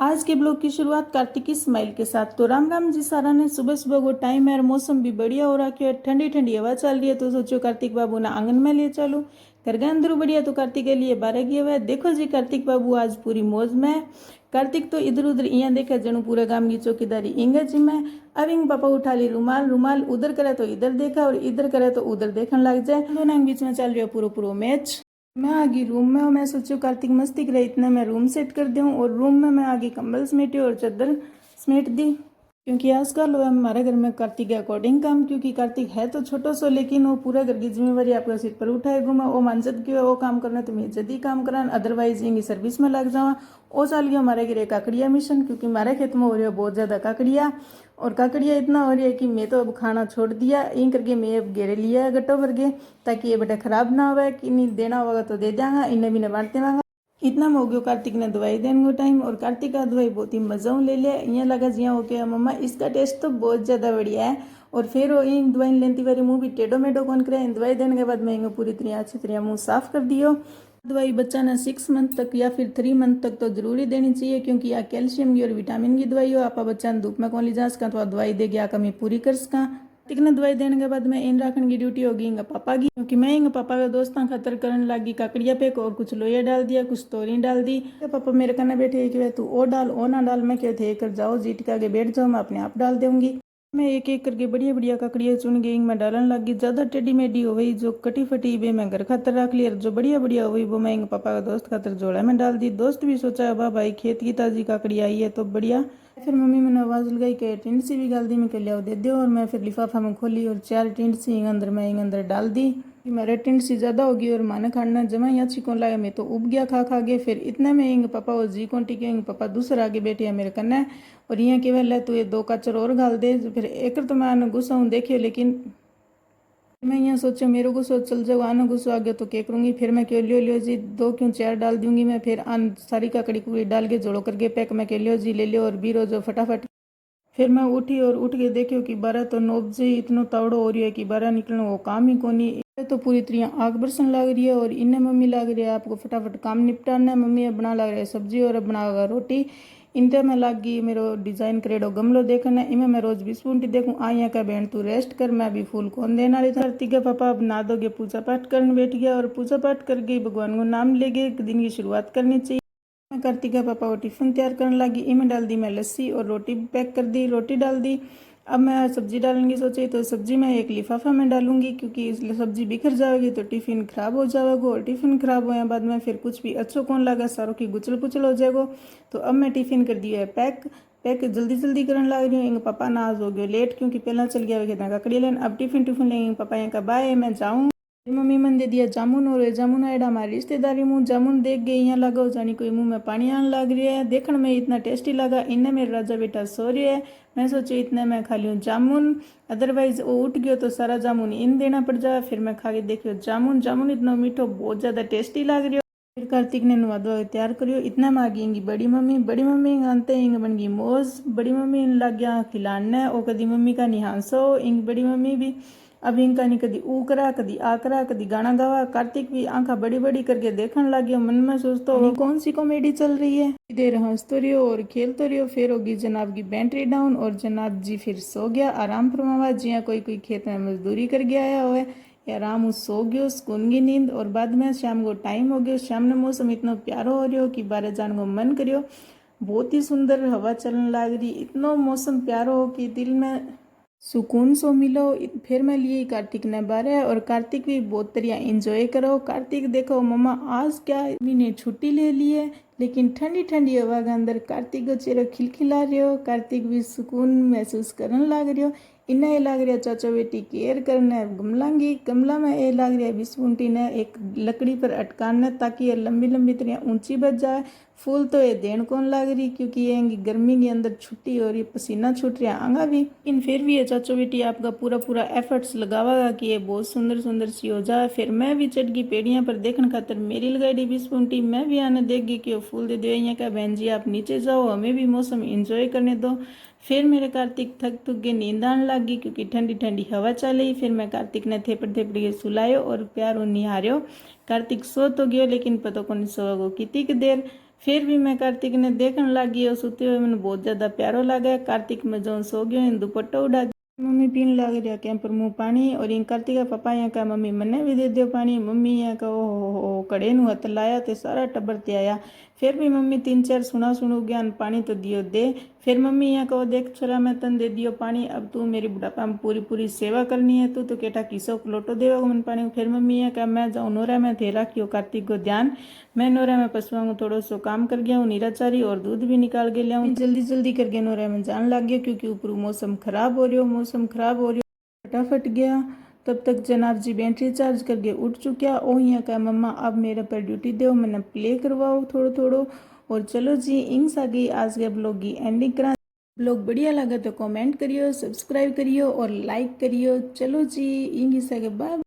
आज के ब्लॉग की शुरुआत कार्तिक की स्माइल के साथ। तो राम राम जी सारा ने। सुबह सुबह को टाइम है और मौसम भी बढ़िया हो रहा है, ठंडी ठंडी हवा चल रही है। तो सोचो कार्तिक बाबू ना आंगन में ले चलो, घर के अंदर बढ़िया। तो कार्तिक के लिए 12 किया हुआ है। देखो जी कार्तिक बाबू आज पूरी मौज में है। कार्तिक तो इधर उधर यहाँ देखे जनू पूरे गांव की चौकीदारी इंगे जी में। अब इंग पापा उठा ली रुमाल, रुमाल उधर करे तो इधर देखा और इधर करे तो उधर देखने लग जाए। दोनों के बीच में चल रही है पूरा पूरा मैच। मैं आ गई रूम में और मैं सोचू कार्तिक मस्ती करे, इतने मैं रूम सेट कर दूँ। और रूम में मैं आगे कंबल समेटी और चादर समेट दी, क्योंकि आजकल वो हमारे घर में कार्तिक के अकॉर्डिंग काम, क्योंकि कार्तिक है तो छोटो सो लेकिन वो पूरा घर की जिम्मेवारी आपके सिर पर उठाएगा। मैं वो मानजत की वो काम करना तो मैं जल्दी काम करा, अदरवाइज यही सर्विस में लग जावा। वो चल गया हमारे घर काकड़िया मिशन, क्योंकि हमारे खेत में हो रही है बहुत ज़्यादा काकड़िया। और काकड़िया इतना हो रही है कि मैं तो अब खाना छोड़ दिया, इन करके मैं अब घेरे लिया है गट्टो भर के, ताकि ये बेटा खराब ना हो। कि नहीं देना होगा तो दे देंगा, इन्हें भी नहीं बांटते होगा। इतना में हो गया कार्तिक ने दवाई देने को टाइम। और कार्तिक का दवाई बहुत ही मजा ले लिया। यहाँ लगा जिया हो गया मम्मा इसका टेस्ट तो बहुत ज़्यादा बढ़िया है। और फिर वो इन दवाई लेती बारी मुँह भी टेढ़ो मेढ़ो कौन करे। इन दवाई देने के बाद मैं इनको पूरी तरह अच्छी तरह मुँह साफ कर दियो। दवाई बच्चा ने 6 मंथ तक या फिर 3 मंथ तक तो जरूरी देनी चाहिए, क्योंकि यह कैल्शियम की और विटामिन की दवाई हो। आप बच्चा ने धूप में कौन ली जा सका तो दवाई देगी आ कमी पूरी कर सका। तिकने दवाई देने के बाद मैं इन रखने की ड्यूटी होगी इंगा पापा की, क्योंकि मैं इंगा पापा के दोस्तों खतर करने लगी काकड़िया पे और कुछ लोया डाल दिया, कुछ तोरी डाल दी। पापा मेरे कन्ने बैठे कि तू ओ डाल ओ ना डाल। मैं क्या थे कर जाओ जीट के आगे बैठ जाओ, मैं अपने आप डाल दूंगी। मैं एक एक करके बढ़िया बढ़िया काकड़िया चुन गई, मैं डालने लगी। ज़्यादा टेढ़ी मेढ़ी हो गई जो कटी फटी वे मैं घर खातर रख ली, और जो बढ़िया बढ़िया हो गई वो मैं पापा का दोस्त खातर जोड़ा में डाल दी। दोस्त भी सोचा वाह भाई खेत की ताजी काकड़ी आई है तो बढ़िया। फिर मम्मी मैंने आवाज़ लगाई कि टिंड सी भी डाल दी, मैं कह लिया दे दो। और मैं फिर लिफाफा में खोली और 4 टिंड सी अंदर मैं अंदर डाल दी। मेरे टिंड सी ज़्यादा होगी और माने खाना जमा यहाँ चिकन लगा, मैं तो उब गया खा खा के। फिर इतने में इंग पापा और जी कौन टिके इंग पापा दूसरा आगे बैठे है मेरे कन्ने। और यहाँ के वेला तू ये 2 कचर और घाल दे। फिर एक तो मैं आने गुस्सा हूँ देखियो, लेकिन मैं यहाँ सोचा मेरे को सोच चल जाओ आना गुस्सा आ गया तो क्या करूँगी। फिर मैं क्यों लियो लियो जी 2 क्यों 4 डाल दूंगी मैं। फिर आन सारी काकड़ी कुकड़ी डाल के जोड़ो करके पैक मैं कह लियो जी ले लियो और बीरो जो फटाफट। फिर मैं उठी और उठ के देखियो कि 12 तो नोब जी इतना तावड़ो हो रही है कि 12 निकलना वो काम ही कोनी। तो पूरी तरह आग बरसन लग रही है और इन्हें मम्मी लग रही है आपको फटाफट काम निपटाना है। मम्मी अब बना लग रहा है सब्जी और अब बनाएगा रोटी। इनते में लग गई मेरो डिजाइन करेडो गमलो देखना, इमें मैं रोज 20 मिनट देखूँ। आया का बहन तू रेस्ट कर, मैं अभी फूल कौन देना रही था। कार्तिक के पापा अब नहा धोगे पूजा पाठ करने बैठ गया और पूजा पाठ कर गई, भगवान को नाम ले गए, दिन की शुरुआत करनी चाहिए। मैं कार्तिक के पापा को टिफिन तैयार करने लगी। इमें डाल दी मैं लस्सी और रोटी पैक कर दी, रोटी डाल दी। अब मैं सब्जी डालूंगी सोची, तो सब्जी मैं एक लिफाफा में डालूंगी, क्योंकि इसलिए सब्जी बिखर जाएगी तो टिफिन खराब हो जाएगा। और टिफिन खराब होने बाद में फिर कुछ भी अच्छो कौन लगा, सारों की गुचल पुचल हो जाएगा। तो अब मैं टिफिन कर दिया है पैक। पैक जल्दी जल्दी करने लग रही हूँ। इनका पापा नाज हो गया लेट, क्योंकि पहला चल गया खेतना ककड़ी लेने। अब टिफिन टिफिन लेंगे पापा यहाँ का बाय मैं जाऊँ। मम्मी मन दे दिया जामुन, और जामुन आएगा हमारी रिश्तेदारी मुँह जामुन देख गई यहाँ लगा जानी कोई मुंह में पानी आने लग रही है। देखने में इतना टेस्टी लगा, इन्हें मेरा राजा बेटा सो रही है। मैं सोची इतने मैं खा लूँ जामुन, अदरवाइज वो उठ गयो तो सारा जामुन इन देना पड़ जाए। फिर मैं खा के देखियो जामुन, जामुन इतना मीठो बहुत ज़्यादा टेस्टी लग रही हो। फिर कार्तिक ने नुआ धोआ तैयार करियो। इतना में आ गई बड़ी मम्मी, बड़ी मम्मी आनते इंग बन गई मौज। बड़ी मम्मी लग गया खिलाने, और कदी मम्मी का निहांसो इंग बड़ी मम्मी भी। अब इनका नहीं कदी ऊ करा कदी आ करा कदी गाना गावा। कार्तिक भी आंखा बड़ी बड़ी करके देखने लग गया, मन में सोचता हो कौन सी कॉमेडी चल रही है। देर हंस तो रही हो और खेल तो रही हो। फिर होगी जनाब की बैटरी डाउन और जनाब जी फिर सो गया आराम फरमावा, जिया कोई कोई खेत में मजदूरी कर गया आया हो आराम उस सो गयो सुकून की नींद। और बाद में शाम को टाइम हो गयो, शाम ने मौसम इतना प्यारो हो रही हो कि बाहर जाने को मन करियो। बहुत ही सुंदर हवा चलने लग रही, इतना मौसम प्यारो हो कि दिल में सुकून सो मिलो। फिर मैं लिए कार्तिक ने बारे, और कार्तिक भी बहुत तरह एंजॉय करो। कार्तिक देखो मम्मा आज क्या मैंने छुट्टी ले ली है, लेकिन ठंडी ठंडी हवा के अंदर कार्तिक को चेहरा खिलखिला रहे हो। कार्तिक भी सुकून महसूस करने लग रहे हो। इन्हें लग रहा चाचा बेटी केयर करना गमलांगी, गमला में ये लग रहा है बिस्कुंटी ने एक लकड़ी पर अटकाना, ताकि ये लंबी लंबी तरह ऊंची बच जाए। फूल तो ये देन कौन लग रही, क्योंकि ये गर्मी के अंदर छुट्टी हो रही, पसीना छूट रहा आंगा भी। लेकिन फिर भी ये चाचो बेटी आपका पूरा पूरा एफर्ट्स लगावागा कि ये बहुत सुंदर सुंदर सी हो जाए। फिर मैं भी चढ़ गई पेड़ियाँ पर देखने खातर, मेरी लगाई दी बिस्कुंटी। मैं भी आने देगी कि वो फूल दे दो। यहाँ का बहन जी आप नीचे जाओ, हमें भी मौसम इंजॉय करने दो। फिर मेरे कार्तिक थक थक के नींद आने लगी, क्योंकि ठंडी ठंडी हवा चली। फिर मैं कार्तिक ने थेपड़ थेपड़ के सुलायो और प्यारो निहारियो। कार्तिक सो तो गयो, लेकिन पता को नहीं सोओ कितनी देर। फिर भी मैं कार्तिक ने देखने लगी और सुते हुए मैंने बहुत ज़्यादा प्यारो लगा। कार्तिक में जो सो गयो इन दुपट्टो उड़ा मम्मी पीने लग रहा क्या पर मुँह पानी और इन कार्तिका पापा यहाँ का मम्मी मन्ने भी दे दियो पानी। मम्मी यहाँ का ओ कड़े नु हथ लाया तो सारा टब्बर ते आया। फिर भी मम्मी 3-4 सुनो ज्ञान पानी तो दियो दे। फिर मम्मी यहाँ को देख छोरा मैं तन दे दियो पानी, अब तू मेरी बुढ़ापा में पूरी पूरी सेवा करनी है, तू तो केटा किसो लोटो देवा मन पानी। फिर मम्मी यहाँ का मैं जाऊँ नोरा में थे रखियो कार्तिक को ध्यान। मैं नोरा में पशुओं को थोड़ा सो काम कर गया हूँ निराचारी और दूध भी निकाल के लिया हूँ। जल्दी जल्दी करके नोरा में जान लग गया क्योंकि ऊपर मौसम खराब हो रही फटाफट गया। तब तक जनाब जी बैटरी चार्ज करके उठ चुक्या। ओ यहाँ का मम्मा अब मेरे पर ड्यूटी दो, मैंने प्ले करवाओ थोड़ो थोड़ो। और चलो जी इंग्स आ गई आज के ब्लॉग की एंडिंग करा। ब्लॉग बढ़िया लगा तो कमेंट करियो, सब्सक्राइब करियो और लाइक करियो। चलो जी इंग्स आ गए, बाय।